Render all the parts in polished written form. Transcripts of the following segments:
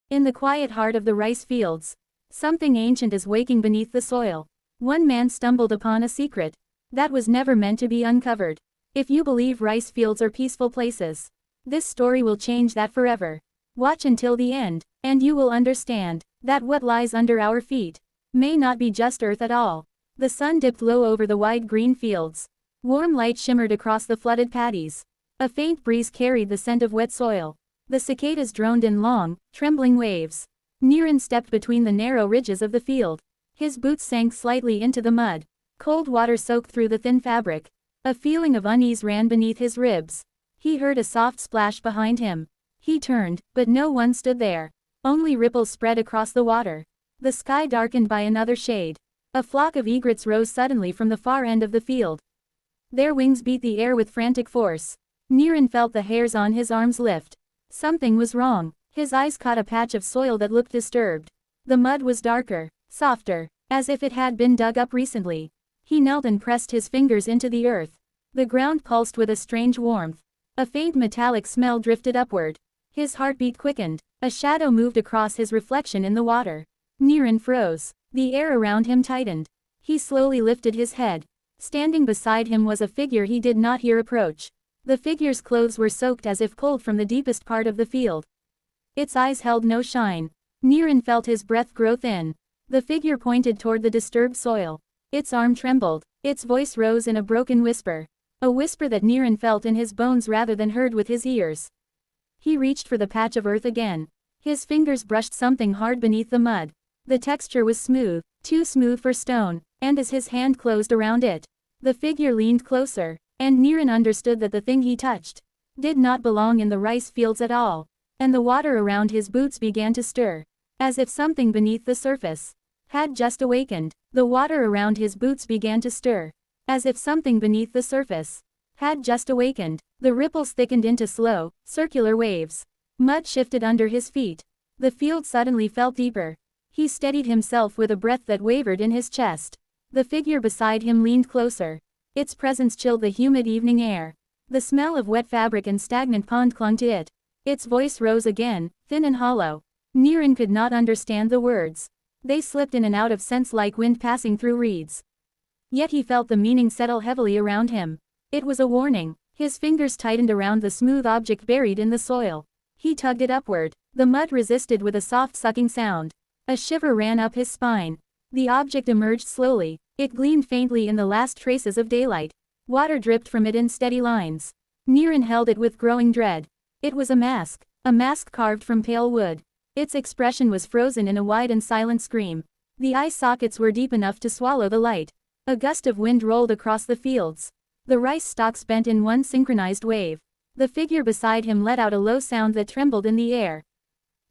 In the quiet heart of the rice fields, something ancient is waking beneath the soil. One man stumbled upon a secret that was never meant to be uncovered. If you believe rice fields are peaceful places, this story will change that forever. Watch until the end, and you will understand that what lies under our feet may not be just earth at all. The sun dipped low over the wide green fields. Warm light shimmered across the flooded paddies. A faint breeze carried the scent of wet soil. The cicadas droned in long, trembling waves. Niren stepped between the narrow ridges of the field. His boots sank slightly into the mud. Cold water soaked through the thin fabric. A feeling of unease ran beneath his ribs. He heard a soft splash behind him. He turned, but no one stood there. Only ripples spread across the water. The sky darkened by another shade. A flock of egrets rose suddenly from the far end of the field. Their wings beat the air with frantic force. Niren felt the hairs on his arms lift. Something was wrong. His eyes caught a patch of soil that looked disturbed. The mud was darker, softer, as if it had been dug up recently. He knelt and pressed his fingers into the earth. The ground pulsed with a strange warmth. A faint metallic smell drifted upward. His heartbeat quickened. A shadow moved across his reflection in the water. Niren froze. The air around him tightened. He slowly lifted his head. Standing beside him was a figure he did not hear approach. The figure's clothes were soaked as if pulled from the deepest part of the field. Its eyes held no shine. Niren felt his breath grow thin. The figure pointed toward the disturbed soil. Its arm trembled. Its voice rose in a broken whisper. A whisper that Niren felt in his bones rather than heard with his ears. He reached for the patch of earth again. His fingers brushed something hard beneath the mud. The texture was smooth, too smooth for stone, and as his hand closed around it, the figure leaned closer, and Niren understood that the thing he touched did not belong in the rice fields at all, and the water around his boots began to stir, as if something beneath the surface had just awakened. The water around his boots began to stir, as if something beneath the surface had just awakened. The ripples thickened into slow, circular waves. Mud shifted under his feet. The field suddenly felt deeper. He steadied himself with a breath that wavered in his chest. The figure beside him leaned closer. Its presence chilled the humid evening air. The smell of wet fabric and stagnant pond clung to it. Its voice rose again, thin and hollow. Niren could not understand the words. They slipped in and out of sense like wind passing through reeds. Yet he felt the meaning settle heavily around him. It was a warning. His fingers tightened around the smooth object buried in the soil. He tugged it upward. The mud resisted with a soft sucking sound. A shiver ran up his spine. The object emerged slowly. It gleamed faintly in the last traces of daylight. Water dripped from it in steady lines. Niren held it with growing dread. It was a mask carved from pale wood. Its expression was frozen in a wide and silent scream. The eye sockets were deep enough to swallow the light. A gust of wind rolled across the fields. The rice stalks bent in one synchronized wave. The figure beside him let out a low sound that trembled in the air.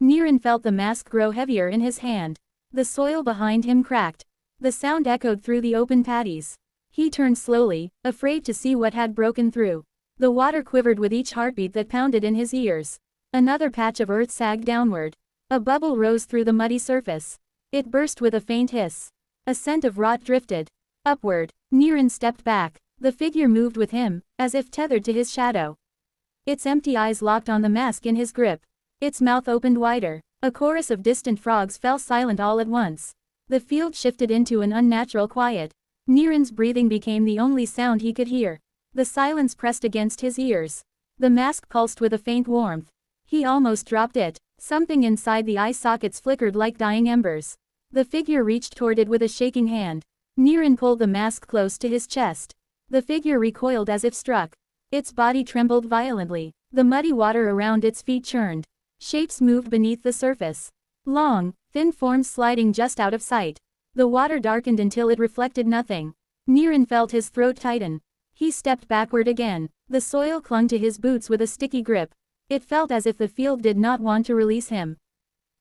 Niren felt the mask grow heavier in his hand. The soil behind him cracked. The sound echoed through the open paddies. He turned slowly, afraid to see what had broken through. The water quivered with each heartbeat that pounded in his ears. Another patch of earth sagged downward. A bubble rose through the muddy surface. It burst with a faint hiss. A scent of rot drifted upward. Niren stepped back. The figure moved with him, as if tethered to his shadow. Its empty eyes locked on the mask in his grip. Its mouth opened wider. A chorus of distant frogs fell silent all at once. The field shifted into an unnatural quiet. Niren's breathing became the only sound he could hear. The silence pressed against his ears. The mask pulsed with a faint warmth. He almost dropped it. Something inside the eye sockets flickered like dying embers. The figure reached toward it with a shaking hand. Niren pulled the mask close to his chest. The figure recoiled as if struck. Its body trembled violently. The muddy water around its feet churned. Shapes moved beneath the surface. Long, thin forms sliding just out of sight. The water darkened until it reflected nothing. Niren felt his throat tighten. He stepped backward again. The soil clung to his boots with a sticky grip. It felt as if the field did not want to release him.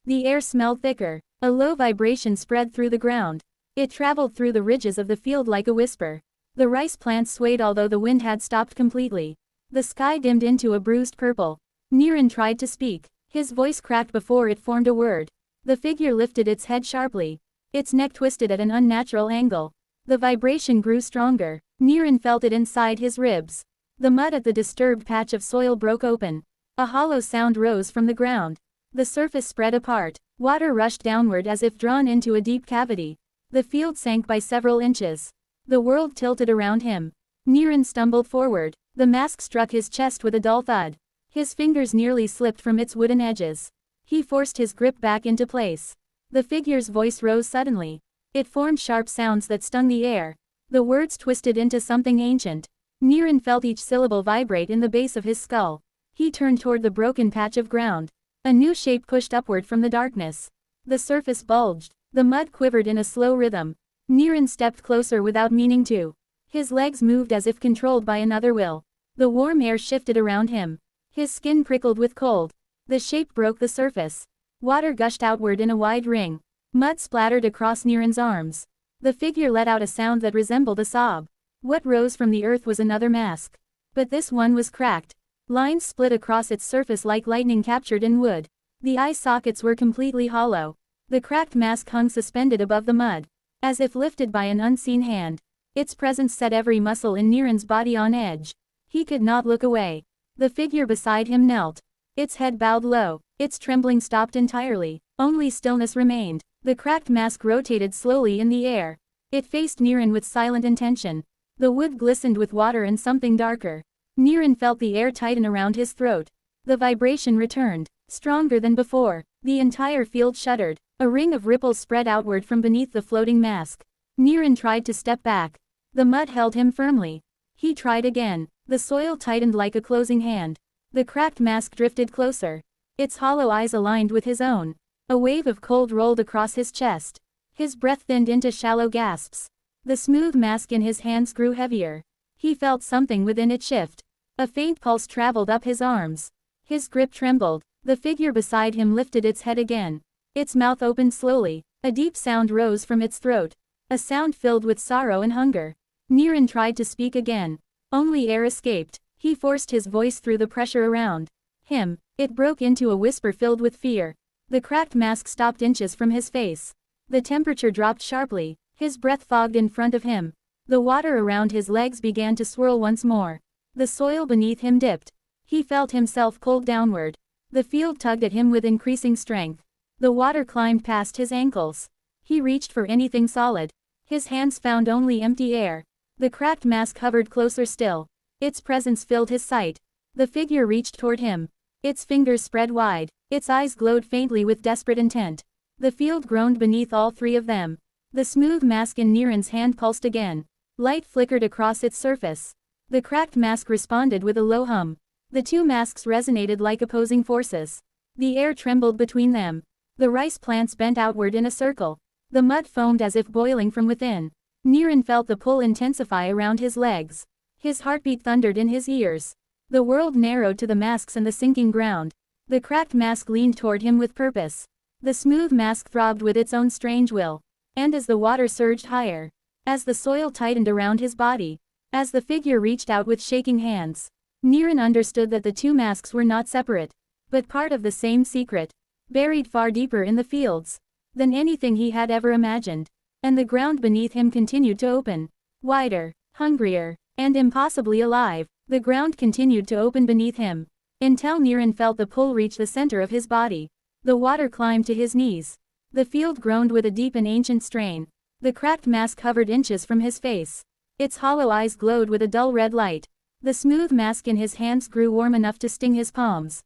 The air smelled thicker. A low vibration spread through the ground. It traveled through the ridges of the field like a whisper. The rice plants swayed although the wind had stopped completely. The sky dimmed into a bruised purple. Niren tried to speak. His voice cracked before it formed a word. The figure lifted its head sharply. Its neck twisted at an unnatural angle. The vibration grew stronger. Niren felt it inside his ribs. The mud at the disturbed patch of soil broke open. A hollow sound rose from the ground. The surface spread apart. Water rushed downward as if drawn into a deep cavity. The field sank by several inches. The world tilted around him. Niren stumbled forward. The mask struck his chest with a dull thud. His fingers nearly slipped from its wooden edges. He forced his grip back into place. The figure's voice rose suddenly. It formed sharp sounds that stung the air. The words twisted into something ancient. Niren felt each syllable vibrate in the base of his skull. He turned toward the broken patch of ground. A new shape pushed upward from the darkness. The surface bulged. The mud quivered in a slow rhythm. Niren stepped closer without meaning to. His legs moved as if controlled by another will. The warm air shifted around him. His skin prickled with cold. The shape broke the surface. Water gushed outward in a wide ring. Mud splattered across Niren's arms. The figure let out a sound that resembled a sob. What rose from the earth was another mask. But this one was cracked. Lines split across its surface like lightning captured in wood. The eye sockets were completely hollow. The cracked mask hung suspended above the mud, as if lifted by an unseen hand. Its presence set every muscle in Niren's body on edge. He could not look away. The figure beside him knelt. Its head bowed low. Its trembling stopped entirely. Only stillness remained. The cracked mask rotated slowly in the air. It faced Niren with silent intention. The wood glistened with water and something darker. Niren felt the air tighten around his throat. The vibration returned, stronger than before. The entire field shuddered. A ring of ripples spread outward from beneath the floating mask. Niren tried to step back. The mud held him firmly. He tried again. The soil tightened like a closing hand. The cracked mask drifted closer. Its hollow eyes aligned with his own. A wave of cold rolled across his chest. His breath thinned into shallow gasps. The smooth mask in his hands grew heavier. He felt something within it shift. A faint pulse traveled up his arms. His grip trembled. The figure beside him lifted its head again. Its mouth opened slowly. A deep sound rose from its throat. A sound filled with sorrow and hunger. Niren tried to speak again. Only air escaped. He forced his voice through the pressure around him. It broke into a whisper filled with fear. The cracked mask stopped inches from his face. The temperature dropped sharply. His breath fogged in front of him. The water around his legs began to swirl once more. The soil beneath him dipped. He felt himself pulled downward. The field tugged at him with increasing strength. The water climbed past his ankles. He reached for anything solid. His hands found only empty air. The cracked mask hovered closer still. Its presence filled his sight. The figure reached toward him. Its fingers spread wide. Its eyes glowed faintly with desperate intent. The field groaned beneath all three of them. The smooth mask in Niren's hand pulsed again. Light flickered across its surface. The cracked mask responded with a low hum. The two masks resonated like opposing forces. The air trembled between them. The rice plants bent outward in a circle. The mud foamed as if boiling from within. Niren felt the pull intensify around his legs. His heartbeat thundered in his ears. The world narrowed to the masks and the sinking ground. The cracked mask leaned toward him with purpose. The smooth mask throbbed with its own strange will. And as the water surged higher, as the soil tightened around his body, as the figure reached out with shaking hands, Niren understood that the two masks were not separate, but part of the same secret, buried far deeper in the fields than anything he had ever imagined. And the ground beneath him continued to open. Wider, hungrier, and impossibly alive. The ground continued to open beneath him, until Niren felt the pull reach the center of his body. The water climbed to his knees. The field groaned with a deep and ancient strain. The cracked mask hovered inches from his face. Its hollow eyes glowed with a dull red light. The smooth mask in his hands grew warm enough to sting his palms.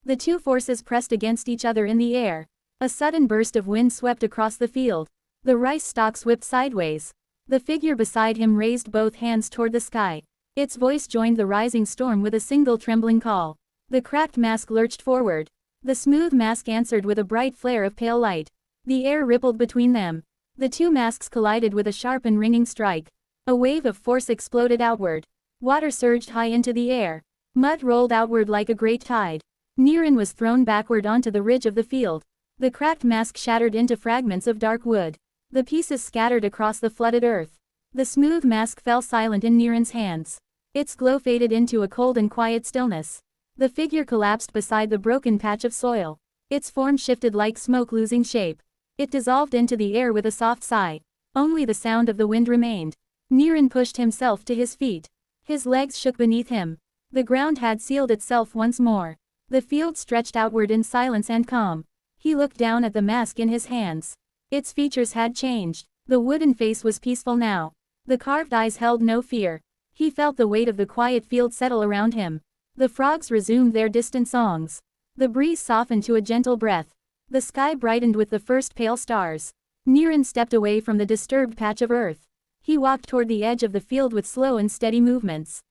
The two forces pressed against each other in the air. A sudden burst of wind swept across the field. The rice stalks whipped sideways. The figure beside him raised both hands toward the sky. Its voice joined the rising storm with a single trembling call. The cracked mask lurched forward. The smooth mask answered with a bright flare of pale light. The air rippled between them. The two masks collided with a sharp and ringing strike. A wave of force exploded outward. Water surged high into the air. Mud rolled outward like a great tide. Niren was thrown backward onto the ridge of the field. The cracked mask shattered into fragments of dark wood. The pieces scattered across the flooded earth. The smooth mask fell silent in Niren's hands. Its glow faded into a cold and quiet stillness. The figure collapsed beside the broken patch of soil. Its form shifted like smoke losing shape. It dissolved into the air with a soft sigh. Only the sound of the wind remained. Niren pushed himself to his feet. His legs shook beneath him. The ground had sealed itself once more. The field stretched outward in silence and calm. He looked down at the mask in his hands. Its features had changed. The wooden face was peaceful now. The carved eyes held no fear. He felt the weight of the quiet field settle around him. The frogs resumed their distant songs. The breeze softened to a gentle breath. The sky brightened with the first pale stars. Niren stepped away from the disturbed patch of earth. He walked toward the edge of the field with slow and steady movements.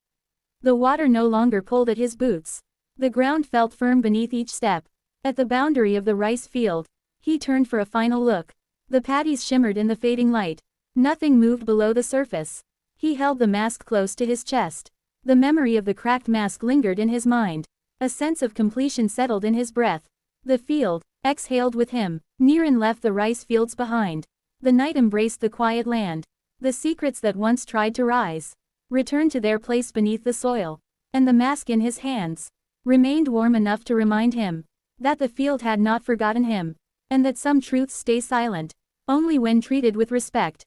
The water no longer pulled at his boots. The ground felt firm beneath each step. At the boundary of the rice field, he turned for a final look. The paddies shimmered in the fading light. Nothing moved below the surface. He held the mask close to his chest. The memory of the cracked mask lingered in his mind. A sense of completion settled in his breath. The field exhaled with him. Niren left the rice fields behind. The night embraced the quiet land. The secrets that once tried to rise returned to their place beneath the soil. And the mask in his hands remained warm enough to remind him that the field had not forgotten him, and that some truths stay silent only when treated with respect.